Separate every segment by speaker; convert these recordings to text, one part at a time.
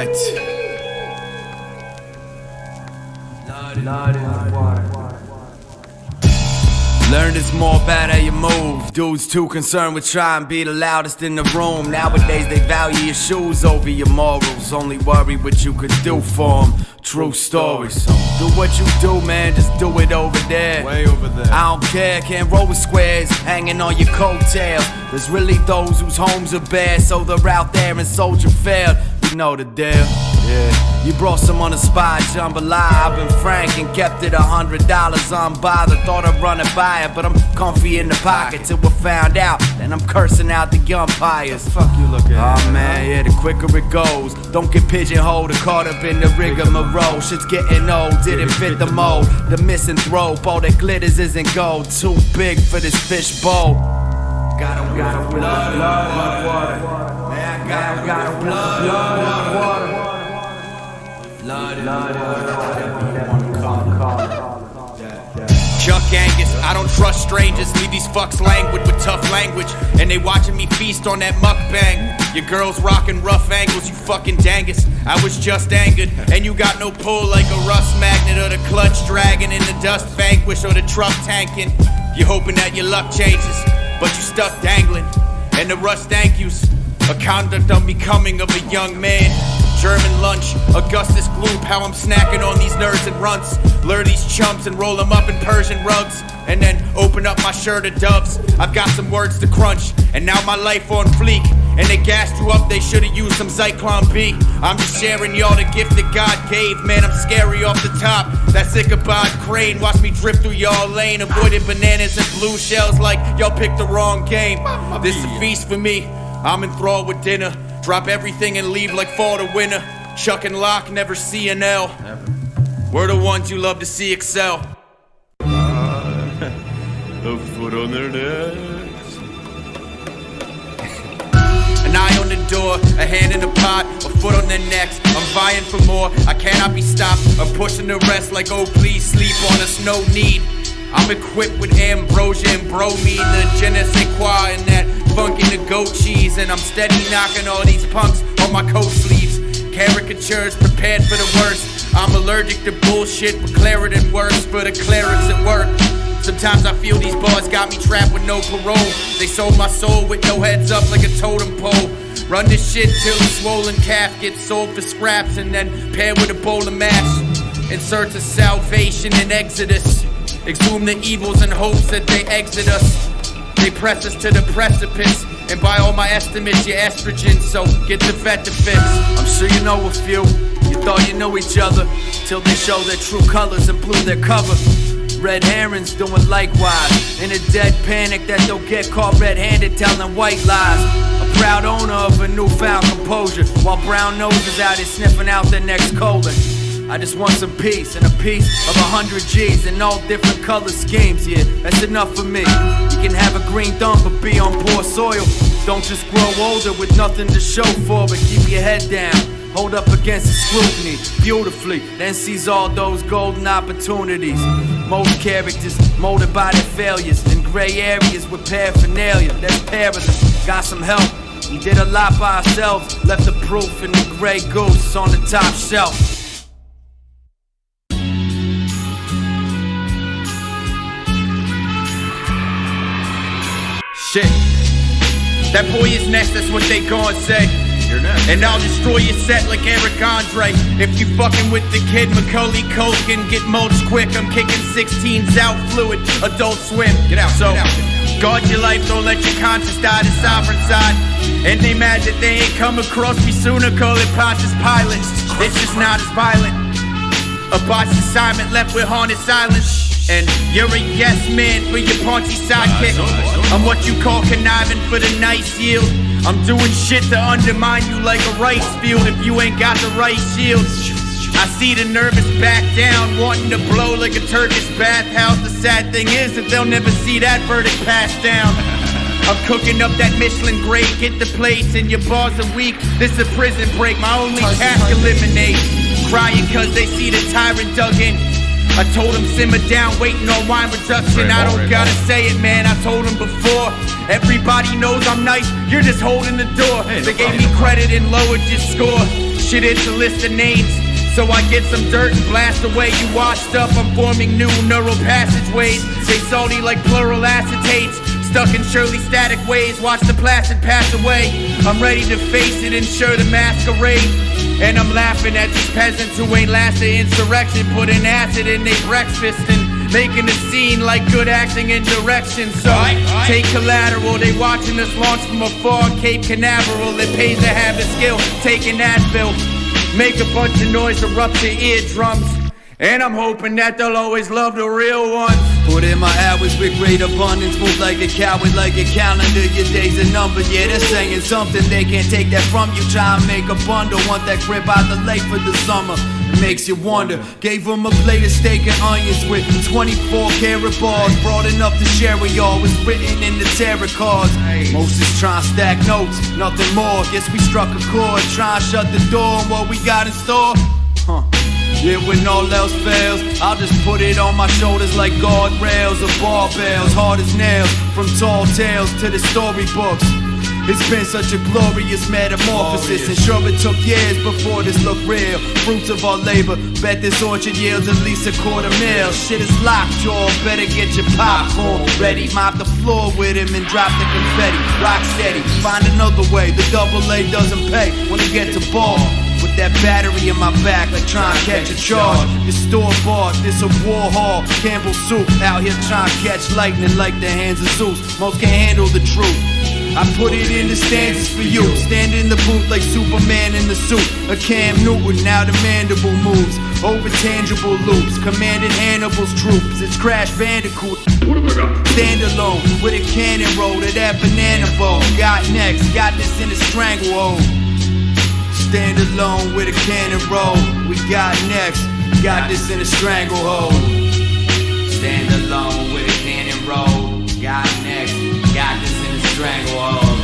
Speaker 1: Alright. Learn it's more about how you move. Dudes too concerned with trying to be the loudest in the room. Nowadays they value your shoes over your morals. Only worry what you could do for them. True stories. Do what you do, man, just do it over there.
Speaker 2: Way over there.
Speaker 1: I don't care, can't roll with squares hanging on your coattail. There's really those whose homes are bare, so they're out there and soldier failed. You know the deal. Yeah, you brought some on the spot, jambalaya. I've been frank and kept it $100 unbothered. Thought I'd run it by it, but I'm comfy in the pocket till we're found out. Then I'm cursing out the umpires.
Speaker 2: Fuck you looking at?
Speaker 1: Oh man, yeah, the quicker it goes. Don't get pigeonholed or caught up in the rigmarole. Shit's getting old, didn't fit the mold. The missing throw, all that glitters isn't gold. Too big for this fish bowl. Got a blood water. Man, I got a blood water.
Speaker 3: Chuck Angus, I don't trust strangers. Leave these fucks languid with tough language, and they watching me feast on that mukbang. Your girl's rocking rough angles, you fucking dangus. I was just angered, and you got no pull like a rust magnet or the clutch dragging in the dust vanquish or the truck tanking. You're hoping that your luck changes, but you stuck dangling. And the rust thank yous, a conduct unbecoming of a young man. German lunch, Augustus Gloop, how I'm snacking on these nerds and runts. Lure these chumps and roll them up in Persian rugs, and then open up my shirt of doves. I've got some words to crunch, and now my life on fleek. And they gassed you up, they should've used some Zyklon B. I'm just sharing y'all the gift that God gave. Man, I'm scary off the top. That Ichabod crane, watch me drip through y'all lane. Avoiding bananas and blue shells like y'all picked the wrong game. This is a feast for me, I'm enthralled with dinner. Drop everything and leave like fall to winter. Chuck and lock, never see an L. We're the ones you love to see excel.
Speaker 2: A foot on their necks.
Speaker 3: An eye on the door, a hand in the pot, a foot on their necks. I'm vying for more, I cannot be stopped. I'm pushing the rest like, oh please sleep on us, no need. I'm equipped with ambrosia and bromine, the je ne sais quoi and that funk in the goat cheese. And I'm steady knocking all these punks on my coat sleeves. Caricatures prepared for the worst. I'm allergic to bullshit, but clearer than worse for the clerics at work. Sometimes I feel these bars got me trapped with no parole. They sold my soul with no heads up like a totem pole. Run this shit till a swollen calf gets sold for scraps, and then paired with a bowl of mash. In search of salvation and exodus. Exhume the evils in hopes that they exit us. They press us to the precipice, and by all my estimates, you're estrogen, so get the vet to fix.
Speaker 1: I'm sure you know a few. You thought you knew each other till they show their true colors and blew their cover. Red herrings doing likewise, in a dead panic that they'll get caught red-handed telling white lies. A proud owner of a newfound composure, while brown noses out here sniffing out their next colon. I just want some peace, and a piece of 100 G's in all different color schemes, yeah, that's enough for me. You can have a green thumb but be on poor soil. Don't just grow older with nothing to show for, but keep your head down. Hold up against the scrutiny, beautifully, then seize all those golden opportunities. Most characters molded by their failures, in gray areas with paraphernalia, there's pair of them, got some help. We did a lot by ourselves, left the proof in the gray goose on the top shelf.
Speaker 3: Shit, that boy is next, that's what they gon' say.
Speaker 2: You're next.
Speaker 3: And I'll destroy your set like Eric Andre. If you fucking with the kid, Macaulay Culkin, get mulched quick. I'm kicking 16s out, fluid, Adult Swim.
Speaker 2: Get out,
Speaker 3: so,
Speaker 2: get out.
Speaker 3: guard your life, don't let your conscience die the sovereign side. And they mad that they ain't come across me sooner, call it Pontius Pilate. It's just not as violent. A botched assignment left with haunted silence. And you're a yes man for your paunchy sidekick. I'm what you call conniving for the nice yield. I'm doing shit to undermine you like a rice field if you ain't got the right shield. I see the nervous back down, wanting to blow like a Turkish bathhouse. The sad thing is that they'll never see that verdict passed down. I'm cooking up that Michelin grade, get the place, and your bars are weak. This a prison break, my only task eliminate. Crying cause they see the tyrant dug in. I told him simmer down, waiting on wine reduction. I don't gotta say it, man, I told him before. Everybody knows I'm nice, you're just holding the door. They gave me credit and lowered your score. Shit, it's a list of names. So I get some dirt and blast away. You washed up, I'm forming new neural passageways. They salty like plural acetates. Stuck in surely static ways, watch the placid pass away. I'm ready to face it, ensure the masquerade. And I'm laughing at these peasants who ain't lasted insurrection, putting acid in their breakfast and making a scene like good acting and direction. So take collateral, they watching us launch from afar, Cape Canaveral. It pays to have the skill, taking Advil. Make a bunch of noise, erupt your eardrums. And I'm hoping that they'll always love the real ones.
Speaker 1: Put in my hours with great abundance. Move like a coward, like a calendar. Your days are numbered. Yeah, they're saying something. They can't take that from you. Try and make a bundle. Want that grip out the lake for the summer. It makes you wonder. Gave them a plate of steak and onions with 24 karat bars. Broad enough to share with y'all. Was written in the tarot cards. Most is trying to stack notes. Nothing more. Guess we struck a chord. Try and shut the door on what we got in store. Yeah, when all else fails, I'll just put it on my shoulders like guardrails or barbells, hard as nails, from tall tales to the storybooks. It's been such a glorious metamorphosis, and sure it took years before this looked real. Fruits of our labor, bet this orchard yields at least $250,000. Shit is locked, y'all, better get your popcorn ready. Mop the floor with him and drop the confetti. Rock steady, find another way, the double A doesn't pay when it get to ball. With that battery in my back, like trying to catch a charge. It's store-bought, this a war hall. Campbell soup, out here trying to catch lightning like the hands of Zeus. Most can't handle the truth. I put it in the stanzas for you. Stand in the booth like Superman in the suit. A Cam Newton, now the mandible moves. Over tangible loops, commanding Hannibal's troops. It's Crash Bandicoot. Stand alone with a cannon roll to that banana boat. Got next, got this in a stranglehold. Stand alone with a cannon roll. We got next, got this in a stranglehold. Stand alone with a cannon roll. Got next, got this in a stranglehold.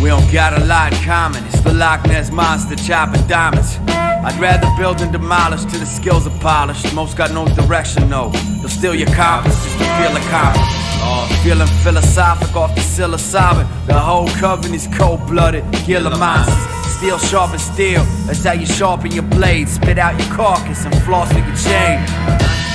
Speaker 1: We don't got a lot in common. It's the Loch Ness Monster chopping diamonds. I'd rather build and demolish till the skills are polished. Most got no direction, no. They'll steal your compass just to feel accomplished. Feeling philosophic off the psilocybin. The whole coven is cold-blooded, killer monsters. Steel sharp as steel, that's how you sharpen your blade. Spit out your carcass and floss with your chain.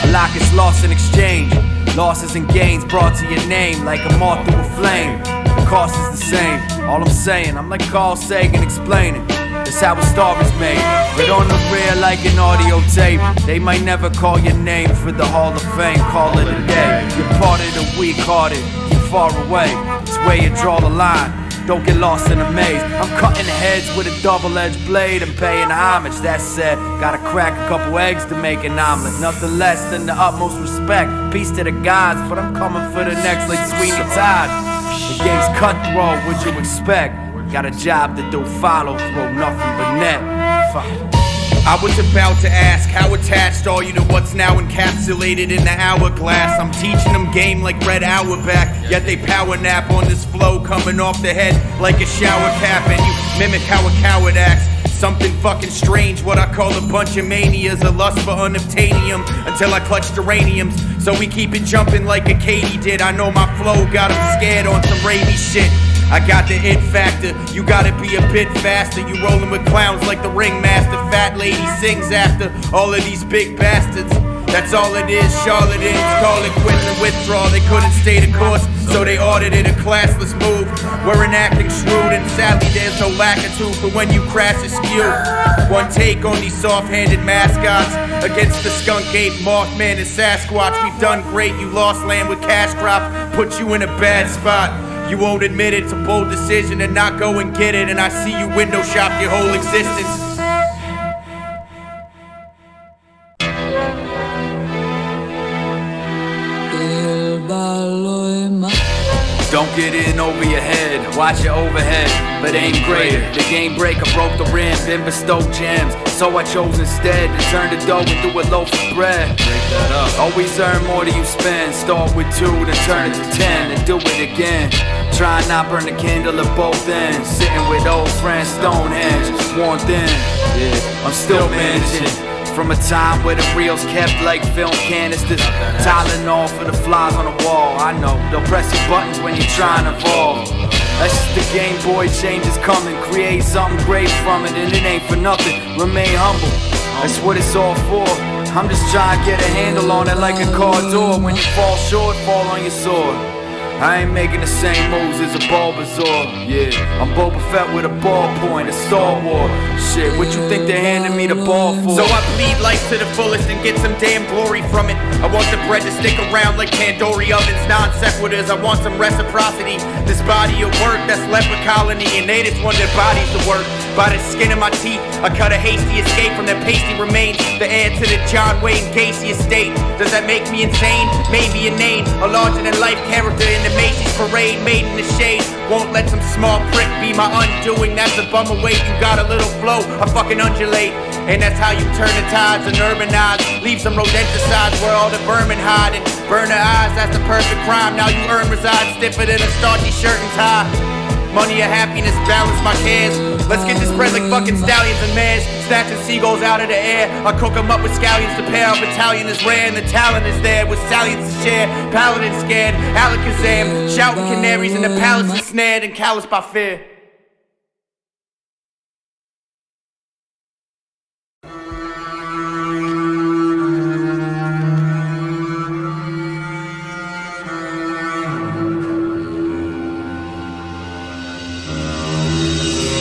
Speaker 1: A lock is lost in exchange. Losses and gains brought to your name like a moth through a flame. The cost is the same, all I'm saying, I'm like Carl Sagan explaining. That's how a star is made, but on the rear like an audio tape. They might never call your name for the Hall of Fame, call it a day. You're part of the weak-hearted, keep far away. It's where you draw the line, don't get lost in a maze. I'm cutting heads with a double-edged blade and paying homage. That said, gotta crack a couple eggs to make an omelet. Nothing less than the utmost respect. Peace to the gods, but I'm coming for the next like Sweeney Todd. The game's cutthroat, what'd you expect? Got a job to do, follow through, nothing but net. Fuck.
Speaker 3: I was about to ask, how attached are you to what's now encapsulated in the hourglass? I'm teaching them game like Red Auerbach, yet they power nap on this flow coming off the head like a shower cap. And you mimic how a coward acts. Something fucking strange, what I call a bunch of manias, a lust for unobtainium, until I clutch geraniums. So we keep it jumping like a Katy did. I know my flow got them scared on some rabies shit. I got the it factor, you gotta be a bit faster. You rolling with clowns like the ringmaster. Fat lady sings after all of these big bastards. That's all it is, charlatans call it quits and withdrawal. They couldn't stay the course, so they ordered it a classless move. We're enacting shrewd and sadly there's no lack of truth. But when you crash it's skewed. One take on these soft-handed mascots against the skunk ape, Mothman and Sasquatch. We've done great, you lost land with cash crop, put you in a bad spot. You won't admit it, it's a bold decision to not go and get it. And I see you window shop your whole existence.
Speaker 1: Don't get in over your head, watch your overhead, but aim greater. The game breaker broke the rim, been bestowed gems. So I chose instead to turn the dough into a loaf of bread. Break that up. Always earn more than you spend. Start with 2, then turn it to 10, and do it again. Try not burn the candle at both ends. Sitting with old friends, Stonehenge, sworn thin. Yeah, I'm still managing. It's from a time where the reels kept like film canisters. Tylenol for the flies on the wall. I know, they'll press your buttons when you're trying to evolve. That's just the Game Boy, change is coming. Create something great from it, and it ain't for nothing. Remain humble, that's what it's all for. I'm just trying to get a handle on it like a car door. When you fall short, fall on your sword. I ain't making the same moves as a Bulbasaur. Yeah, I'm Boba Fett with a ballpoint, a Star Wars. Shit, what you think they're handing me the ball for?
Speaker 3: So I bleed life to the fullest and get some damn glory from it. I want the bread to stick around like tandoori ovens, non sequiturs. I want some reciprocity. This body of work, that's leper colony, and they just want their bodies to work. By the skin of my teeth, I cut a hasty escape from their pasty remains. The heir to the John Wayne Gacy estate. Does that make me insane? Maybe inane. A larger than life character in the Macy's parade, made in the shade. Won't let some small prick be my undoing. That's a bummer weight. You got a little flow, I fucking undulate. And that's how you turn the tides and urbanize. Leave some rodenticides where all the vermin hide and burn their eyes. That's the perfect crime. Now you earn reside stiffer than a starchy shirt and tie. Money or happiness, balance my cares. Let's get this bread like fucking stallions and mares. Snatching seagulls out of the air. I cook them up with scallions to pair. Our battalion is rare and the talent is there. With stallions to share, paladin scared. Alakazam, shouting canaries in the palace ensnared and calloused by fear.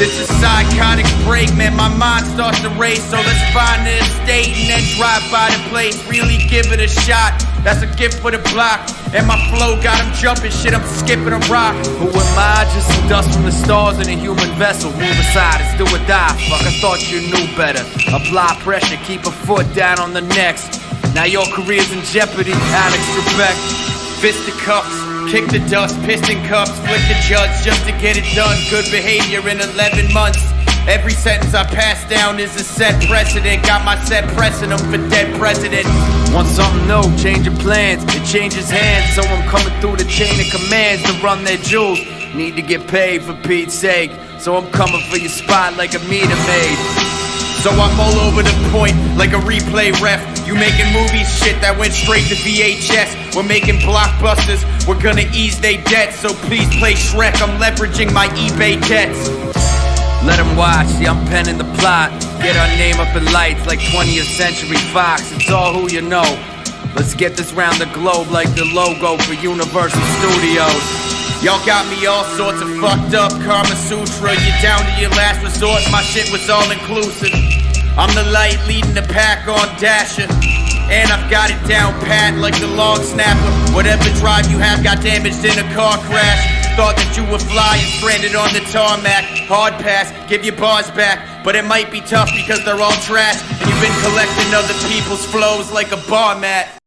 Speaker 3: This is psychotic break, man, my mind starts to race. So let's find the estate and then drive by the place. Really give it a shot, that's a gift for the block. And my flow got him jumping, shit, I'm skipping a rock.
Speaker 1: Who am I? Just some dust from the stars in a human vessel. Move aside, it's do or die. Fuck, I thought you knew better. Apply pressure, keep a foot down on the next. Now your career's in jeopardy, Alex Trebek.
Speaker 3: Fisticuffs, kick the dust, piston cups, flick the judge just to get it done. Good behavior in 11 months. Every sentence I pass down is a set precedent. Got my set pressing them for dead president.
Speaker 1: Want something new, change your plans. It changes hands, so I'm coming through the chain of commands to run their jewels. Need to get paid for Pete's sake, so I'm coming for your spot like a meter maid.
Speaker 3: So I'm all over the point like a replay ref. You making movies, shit that went straight to VHS. We're making blockbusters, we're gonna ease they debts. So please play Shrek, I'm leveraging my eBay debts.
Speaker 1: Let them watch, see I'm penning the plot. Get our name up in lights like 20th Century Fox. It's all who you know. Let's get this round the globe like the logo for Universal Studios.
Speaker 3: Y'all got me all sorts of fucked up, Karma Sutra. You're down to your last resort, my shit was all inclusive. I'm the light leading the pack on Dasher. And I've got it down pat like the long snapper. Whatever drive you have got damaged in a car crash. Thought that you would fly and stranded on the tarmac. Hard pass, give your bars back. But it might be tough because they're all trash. And you've been collecting other people's flows like a bar mat.